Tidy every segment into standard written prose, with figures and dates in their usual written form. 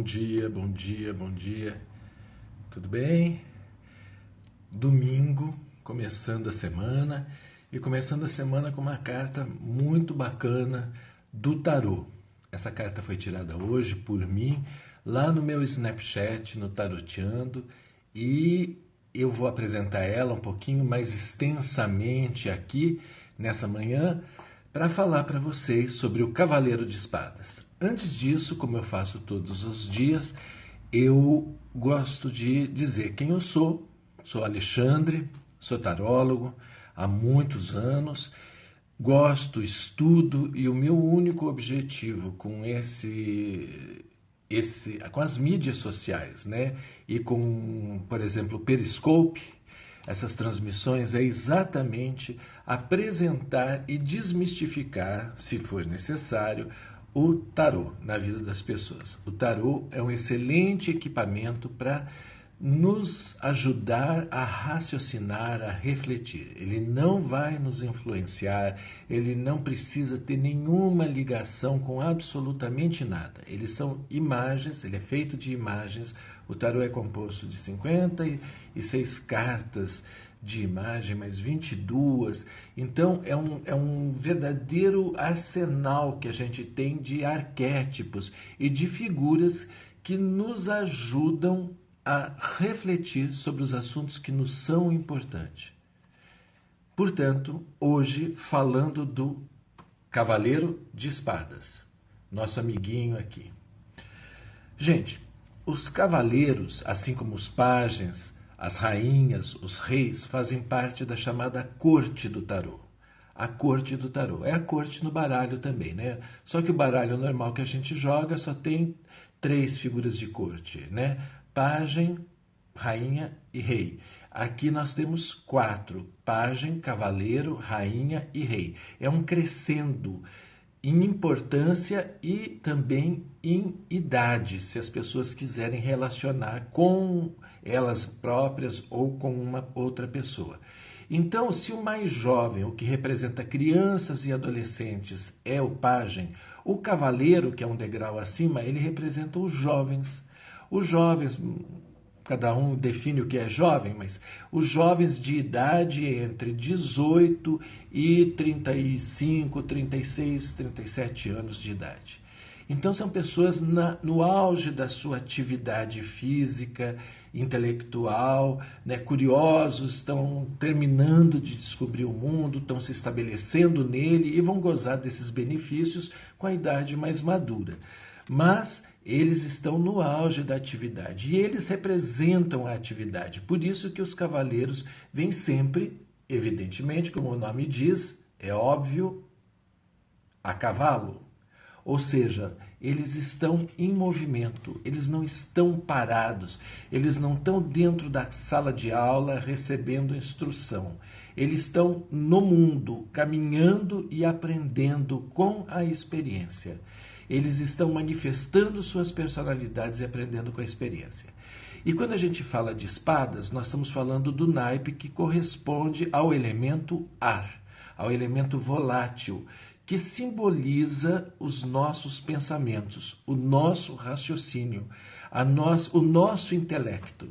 bom dia, bom dia. Tudo bem? Domingo, começando a semana e começando a semana com uma carta muito bacana do tarô. Essa carta foi tirada hoje por mim lá no meu Snapchat, no Taroteando, e eu vou apresentar ela um pouquinho mais extensamente aqui nessa manhã para falar para vocês sobre o Cavaleiro de Espadas. Antes disso, como eu faço todos os dias, eu gosto de dizer quem eu sou. Sou Alexandre, sou tarólogo há muitos anos, gosto, estudo e o meu único objetivo com com as mídias sociais, né? E com, por exemplo, o Periscope, essas transmissões é exatamente apresentar e desmistificar, se for necessário, o tarô na vida das pessoas. O tarô é um excelente equipamento para nos ajudar a raciocinar, a refletir. Ele não vai nos influenciar, ele não precisa ter nenhuma ligação com absolutamente nada. Eles são imagens, ele é feito de imagens. O tarô é composto de 56 cartas de imagem, mais 22. Então, é um verdadeiro arsenal que a gente tem de arquétipos e de figuras que nos ajudam a refletir sobre os assuntos que nos são importantes. Portanto, hoje, falando do Cavaleiro de Espadas, nosso amiguinho aqui. Gente, os cavaleiros, assim como os pajens, as rainhas, os reis, fazem parte da chamada corte do tarô. A corte do tarô. É a corte no baralho também, né? Só que o baralho normal que a gente joga só tem 3 figuras de corte, né? Pajem, rainha e rei. Aqui nós temos 4: pajem, cavaleiro, rainha e rei. É um crescendo em importância e também em idade, se as pessoas quiserem relacionar com elas próprias ou com uma outra pessoa. Então, se o mais jovem, o que representa crianças e adolescentes, é o pajem, o cavaleiro, que é um degrau acima, ele representa os jovens. Os jovens, cada um define o que é jovem, mas os jovens de idade entre 18 e 35, 36, 37 anos de idade. Então são pessoas no auge da sua atividade física, intelectual, né, curiosos, estão terminando de descobrir o mundo, estão se estabelecendo nele e vão gozar desses benefícios com a idade mais madura. Mas eles estão no auge da atividade e eles representam a atividade. Por isso que os cavaleiros vêm sempre, evidentemente, como o nome diz, é óbvio, a cavalo. Ou seja, eles estão em movimento, eles não estão parados, eles não estão dentro da sala de aula recebendo instrução. Eles estão no mundo, caminhando e aprendendo com a experiência. Eles estão manifestando suas personalidades e aprendendo com a experiência. E quando a gente fala de espadas, nós estamos falando do naipe que corresponde ao elemento ar, ao elemento volátil, que simboliza os nossos pensamentos, o nosso raciocínio, o nosso intelecto.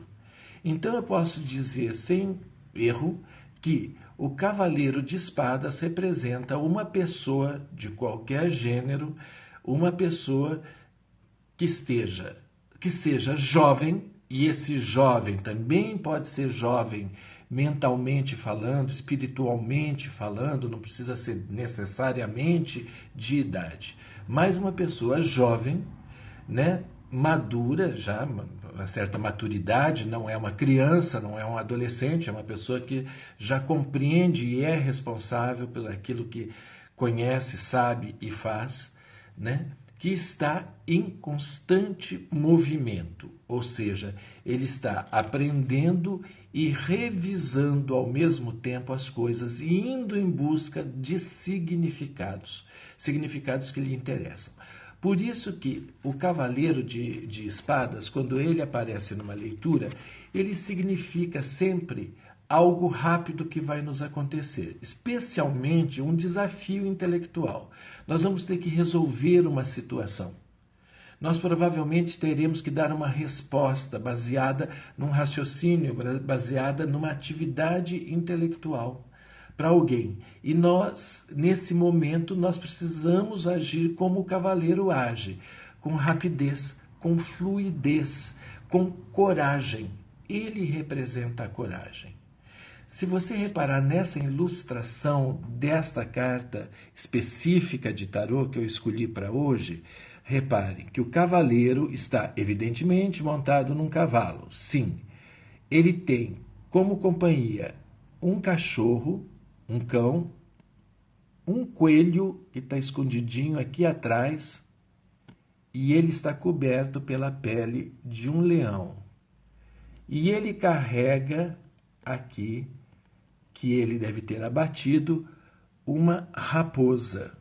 Então eu posso dizer sem erro que o cavaleiro de espadas representa uma pessoa de qualquer gênero, uma pessoa que seja jovem, e esse jovem também pode ser jovem mentalmente falando, espiritualmente falando, não precisa ser necessariamente de idade, mas uma pessoa jovem, né, madura, já uma certa maturidade, não é uma criança, não é um adolescente, é uma pessoa que já compreende e é responsável pelo aquilo que conhece, sabe e faz, né? Que está em constante movimento, ou seja, ele está aprendendo e revisando ao mesmo tempo as coisas e indo em busca de significados que lhe interessam. Por isso que o cavaleiro de espadas, quando ele aparece numa leitura, ele significa sempre algo rápido que vai nos acontecer, especialmente um desafio intelectual. Nós vamos ter que resolver uma situação. Nós provavelmente teremos que dar uma resposta baseada num raciocínio, baseada numa atividade intelectual para alguém. E nós, nesse momento, nós precisamos agir como o cavaleiro age, com rapidez, com fluidez, com coragem. Ele representa a coragem. Se você reparar nessa ilustração desta carta específica de tarô que eu escolhi para hoje, repare que o cavaleiro está evidentemente montado num cavalo. Sim, ele tem como companhia um cachorro, um cão, um coelho que está escondidinho aqui atrás e ele está coberto pela pele de um leão. E ele carrega aqui, que ele deve ter abatido, uma raposa.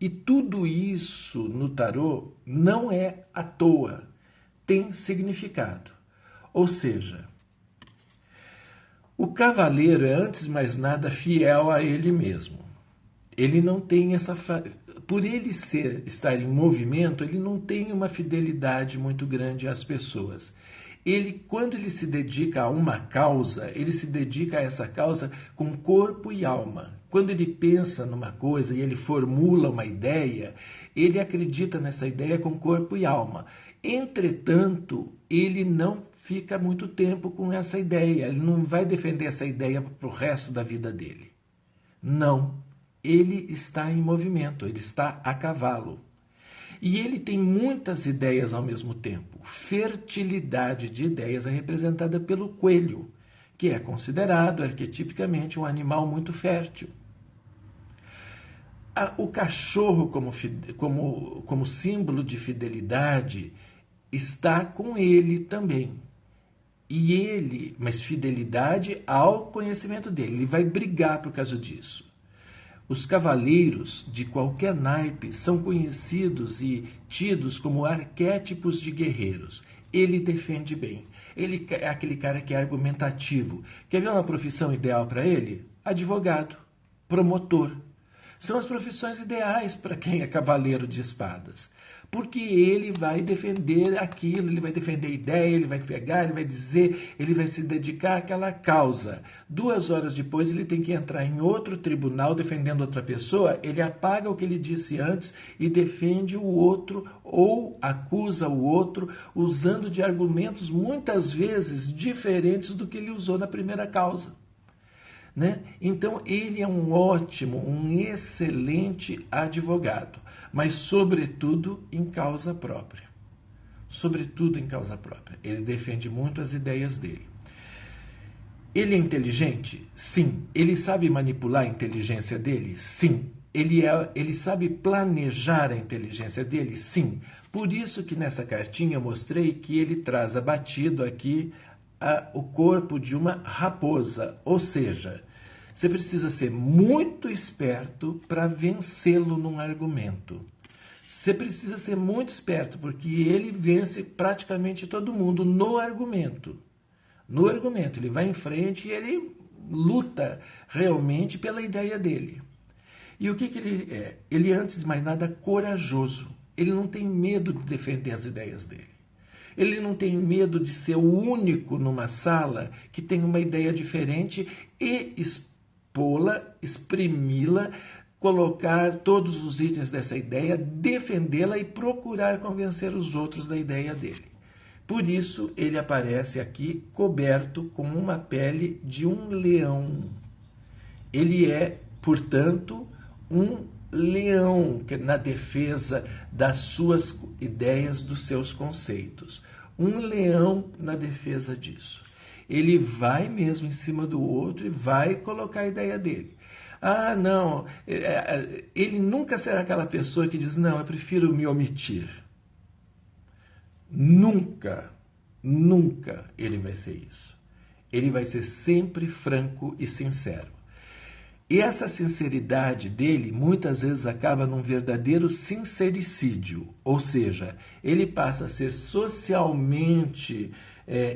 E tudo isso no tarô não é à toa, tem significado. Ou seja, o cavaleiro é, antes de mais nada, fiel a ele mesmo. Ele não tem essa... Por ele estar em movimento, ele não tem uma fidelidade muito grande às pessoas. Ele, quando ele se dedica a uma causa, ele se dedica a essa causa com corpo e alma. Quando ele pensa numa coisa e ele formula uma ideia, ele acredita nessa ideia com corpo e alma. Entretanto, ele não fica muito tempo com essa ideia, ele não vai defender essa ideia para o resto da vida dele. Não, ele está em movimento, ele está a cavalo. E ele tem muitas ideias ao mesmo tempo. Fertilidade de ideias é representada pelo coelho, que é considerado arquetipicamente um animal muito fértil. O cachorro, como símbolo de fidelidade, está com ele também. Mas fidelidade ao conhecimento dele. Ele vai brigar por causa disso. Os cavaleiros de qualquer naipe são conhecidos e tidos como arquétipos de guerreiros. Ele defende bem. Ele é aquele cara que é argumentativo. Quer ver uma profissão ideal para ele? Advogado, promotor. São as profissões ideais para quem é cavaleiro de espadas. Porque ele vai defender aquilo, ele vai defender a ideia, ele vai pegar, ele vai dizer, ele vai se dedicar àquela causa. 2 horas depois ele tem que entrar em outro tribunal defendendo outra pessoa, ele apaga o que ele disse antes e defende o outro ou acusa o outro usando de argumentos muitas vezes diferentes do que ele usou na primeira causa. Né? Então ele é um ótimo, um excelente advogado, mas sobretudo em causa própria. Sobretudo em causa própria. Ele defende muito as ideias dele. Ele é inteligente? Sim. Ele sabe manipular a inteligência dele? Sim. Ele sabe planejar a inteligência dele? Sim. Por isso que nessa cartinha eu mostrei que ele traz abatido aqui o corpo de uma raposa, ou seja, você precisa ser muito esperto para vencê-lo num argumento. Você precisa ser muito esperto, porque ele vence praticamente todo mundo no argumento. No argumento, ele vai em frente e ele luta realmente pela ideia dele. E o que ele é? Ele é, antes de mais nada, corajoso. Ele não tem medo de defender as ideias dele. Ele não tem medo de ser o único numa sala que tem uma ideia diferente e expô-la, exprimi-la, colocar todos os itens dessa ideia, defendê-la e procurar convencer os outros da ideia dele. Por isso, ele aparece aqui coberto com uma pele de um leão. Ele é, portanto, um leão na defesa das suas ideias, dos seus conceitos. Um leão na defesa disso. Ele vai mesmo em cima do outro e vai colocar a ideia dele. Ah, não, ele nunca será aquela pessoa que diz, não, eu prefiro me omitir. Nunca, nunca ele vai ser isso. Ele vai ser sempre franco e sincero. E essa sinceridade dele muitas vezes acaba num verdadeiro sincericídio, ou seja, ele passa a ser socialmente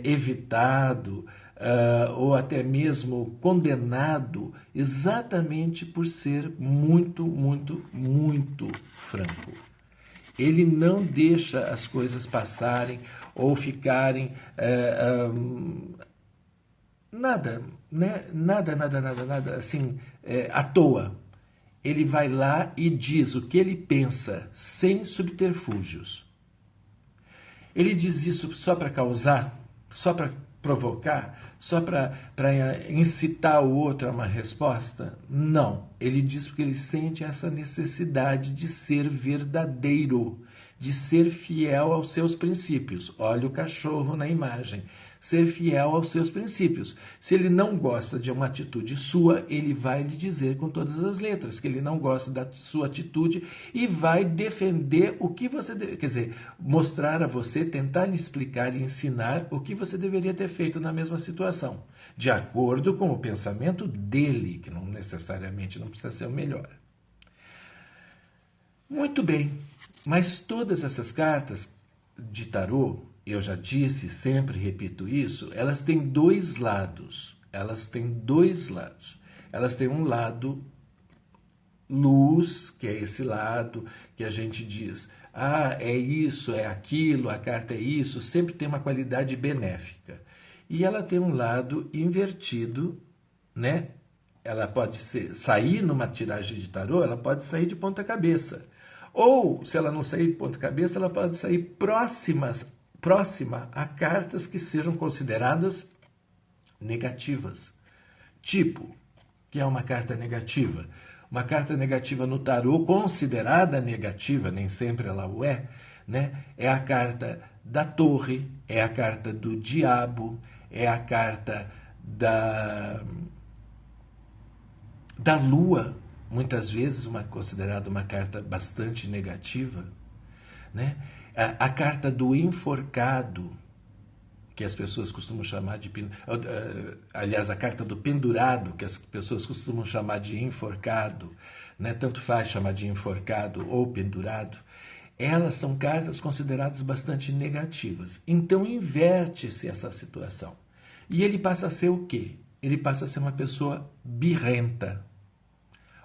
evitado ou até mesmo condenado exatamente por ser muito, muito, muito franco. Ele não deixa as coisas passarem ou ficarem nada, né? Nada, assim, à toa. Ele vai lá e diz o que ele pensa, sem subterfúgios. Ele diz isso só para causar, só para provocar, só para incitar o outro a uma resposta? Não. Ele diz porque ele sente essa necessidade de ser verdadeiro, de ser fiel aos seus princípios. Olha o cachorro na imagem. Ser fiel aos seus princípios. Se ele não gosta de uma atitude sua, ele vai lhe dizer com todas as letras que ele não gosta da sua atitude e vai defender o que você deve, quer dizer, mostrar a você, tentar lhe explicar e ensinar o que você deveria ter feito na mesma situação, de acordo com o pensamento dele, que não necessariamente não precisa ser o melhor. Muito bem, mas todas essas cartas de tarô, eu já disse, sempre repito isso, elas têm dois lados. Elas têm dois lados. Elas têm um lado luz, que é esse lado que a gente diz, é isso, é aquilo, a carta é isso, sempre tem uma qualidade benéfica. E ela tem um lado invertido, né? Ela pode sair numa tiragem de tarô, ela pode sair de ponta cabeça. Ou, se ela não sair de ponta cabeça, ela pode sair próxima a cartas que sejam consideradas negativas. Tipo, que é uma carta negativa? Uma carta negativa no tarô, considerada negativa, nem sempre ela o é, né? É a carta da torre, é a carta do diabo, é a carta da lua, muitas vezes considerada uma carta bastante negativa, né? A carta do enforcado, que as pessoas costumam chamar de... Aliás, a carta do pendurado, que as pessoas costumam chamar de enforcado, né? Tanto faz chamar de enforcado ou pendurado. Elas são cartas consideradas bastante negativas. Então, inverte-se essa situação. E ele passa a ser o quê? Ele passa a ser uma pessoa birrenta.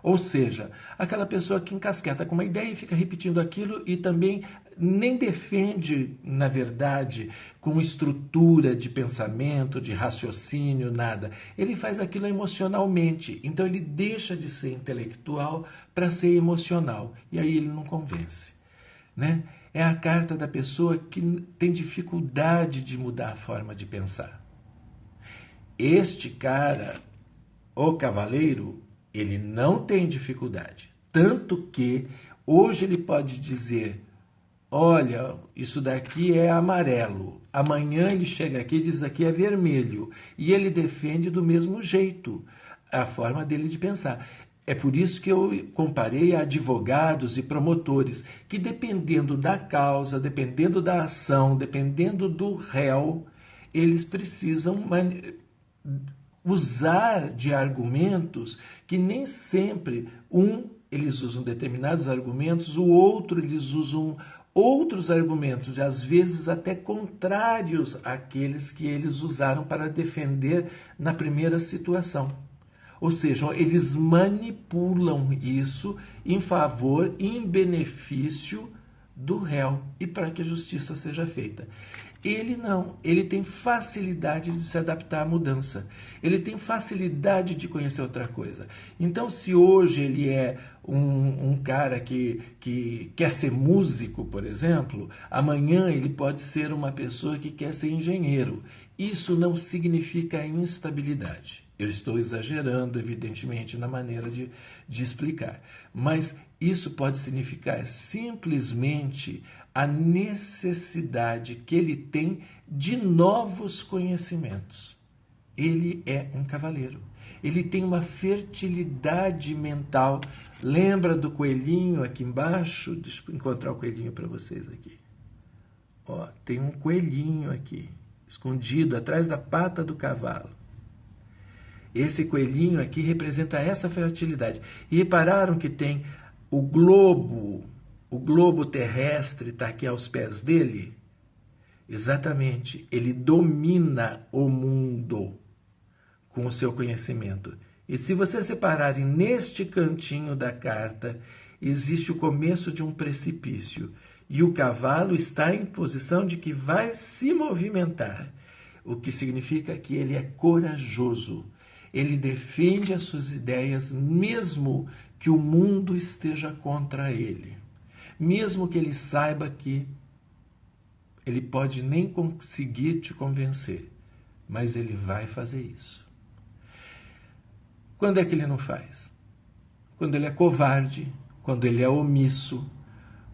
Ou seja, aquela pessoa que encasqueta com uma ideia e fica repetindo aquilo e também nem defende, na verdade, com estrutura de pensamento, de raciocínio, nada. Ele faz aquilo emocionalmente. Então ele deixa de ser intelectual para ser emocional. E aí ele não convence, né? É a carta da pessoa que tem dificuldade de mudar a forma de pensar. Este cara, o cavaleiro, ele não tem dificuldade. Tanto que hoje ele pode dizer, olha, isso daqui é amarelo. Amanhã ele chega aqui e diz, aqui é vermelho. E ele defende do mesmo jeito a forma dele de pensar. É por isso que eu comparei a advogados e promotores, que dependendo da causa, dependendo da ação, dependendo do réu, eles precisam usar de argumentos que nem sempre eles usam determinados argumentos, o outro eles usam outros argumentos, e às vezes até contrários àqueles que eles usaram para defender na primeira situação. Ou seja, eles manipulam isso em favor, em benefício do réu e para que a justiça seja feita. Ele não, ele tem facilidade de se adaptar à mudança, ele tem facilidade de conhecer outra coisa. Então, se hoje ele é um cara que quer ser músico, por exemplo, amanhã ele pode ser uma pessoa que quer ser engenheiro. Isso não significa instabilidade. Eu estou exagerando, evidentemente, na maneira de explicar. Mas isso pode significar simplesmente a necessidade que ele tem de novos conhecimentos. Ele é um cavaleiro. Ele tem uma fertilidade mental. Lembra do coelhinho aqui embaixo? Deixa eu encontrar o coelhinho para vocês aqui. Ó, tem um coelhinho aqui, escondido atrás da pata do cavalo. Esse coelhinho aqui representa essa fertilidade. E repararam que tem o globo terrestre está aqui aos pés dele? Exatamente, ele domina o mundo com o seu conhecimento. E se vocês separarem neste cantinho da carta, existe o começo de um precipício. e o cavalo está em posição de que vai se movimentar, o que significa que ele é corajoso. Ele defende as suas ideias mesmo que o mundo esteja contra ele. Mesmo que ele saiba que ele pode nem conseguir te convencer, mas ele vai fazer isso. Quando é que ele não faz? Quando ele é covarde, quando ele é omisso,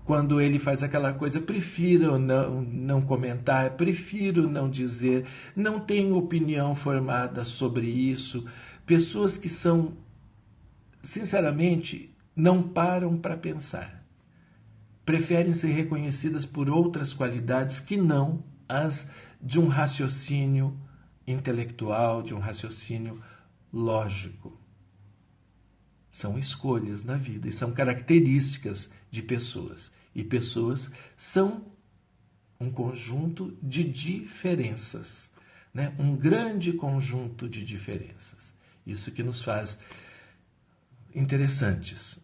quando ele faz aquela coisa, prefiro não comentar, prefiro não dizer, não tenho opinião formada sobre isso. Pessoas que são, sinceramente, não param para pensar. Preferem ser reconhecidas por outras qualidades que não as de um raciocínio intelectual, de um raciocínio lógico. São escolhas na vida e são características de pessoas. E pessoas são um conjunto de diferenças, né? Um grande conjunto de diferenças. Isso que nos faz interessantes.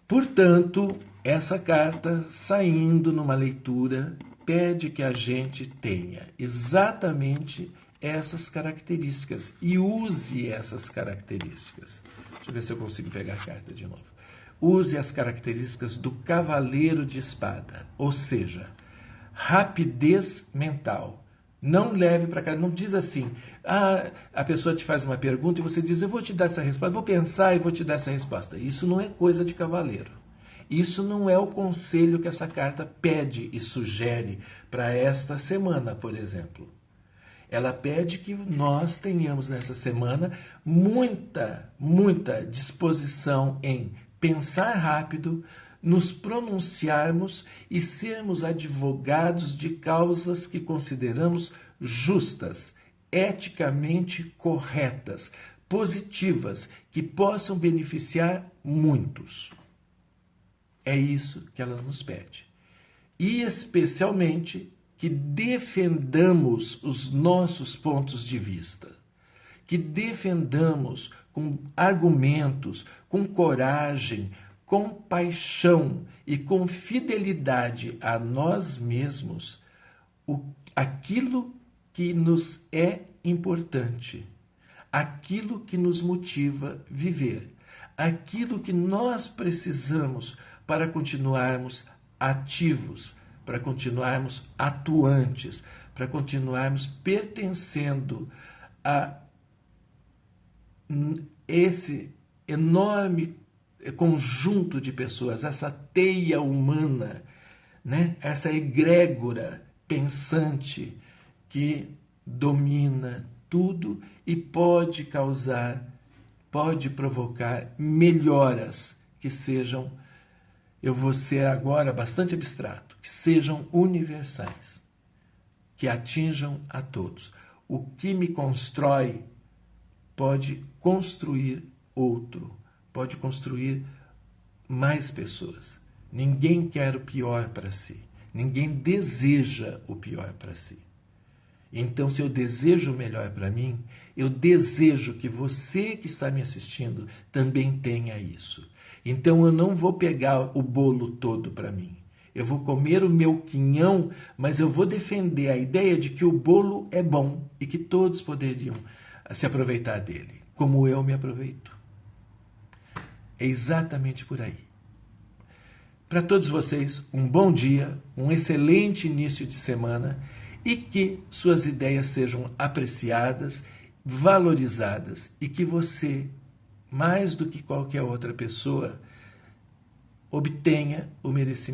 Portanto, essa carta, saindo numa leitura, pede que a gente tenha exatamente essas características e use essas características. Deixa eu ver se eu consigo pegar a carta de novo. Use as características do cavaleiro de espada, ou seja, rapidez mental. Não leve para cá, não diz assim, a pessoa te faz uma pergunta e você diz, eu vou te dar essa resposta, vou pensar e vou te dar essa resposta. Isso não é coisa de cavaleiro. Isso não é o conselho que essa carta pede e sugere para esta semana, por exemplo. Ela pede que nós tenhamos nessa semana muita disposição em pensar rápido, nos pronunciarmos e sermos advogados de causas que consideramos justas, eticamente corretas, positivas, que possam beneficiar muitos. É isso que ela nos pede. E especialmente que defendamos os nossos pontos de vista, que defendamos com argumentos, com coragem, com paixão e com fidelidade a nós mesmos aquilo que nos é importante, aquilo que nos motiva a viver, aquilo que nós precisamos para continuarmos ativos, para continuarmos atuantes, para continuarmos pertencendo a esse enorme conjunto de pessoas, essa teia humana, né? Essa egrégora pensante que domina tudo e pode provocar melhoras que sejam, eu vou ser agora bastante abstrato, que sejam universais, que atinjam a todos. O que me constrói pode construir outro, pode construir mais pessoas. Ninguém quer o pior para si, ninguém deseja o pior para si. Então, se eu desejo o melhor para mim, eu desejo que você que está me assistindo também tenha isso. Então, eu não vou pegar o bolo todo para mim. Eu vou comer o meu quinhão, mas eu vou defender a ideia de que o bolo é bom e que todos poderiam se aproveitar dele, como eu me aproveito. É exatamente por aí. Para todos vocês, um bom dia, um excelente início de semana e que suas ideias sejam apreciadas, valorizadas e que você, mais do que qualquer outra pessoa, obtenha o merecimento.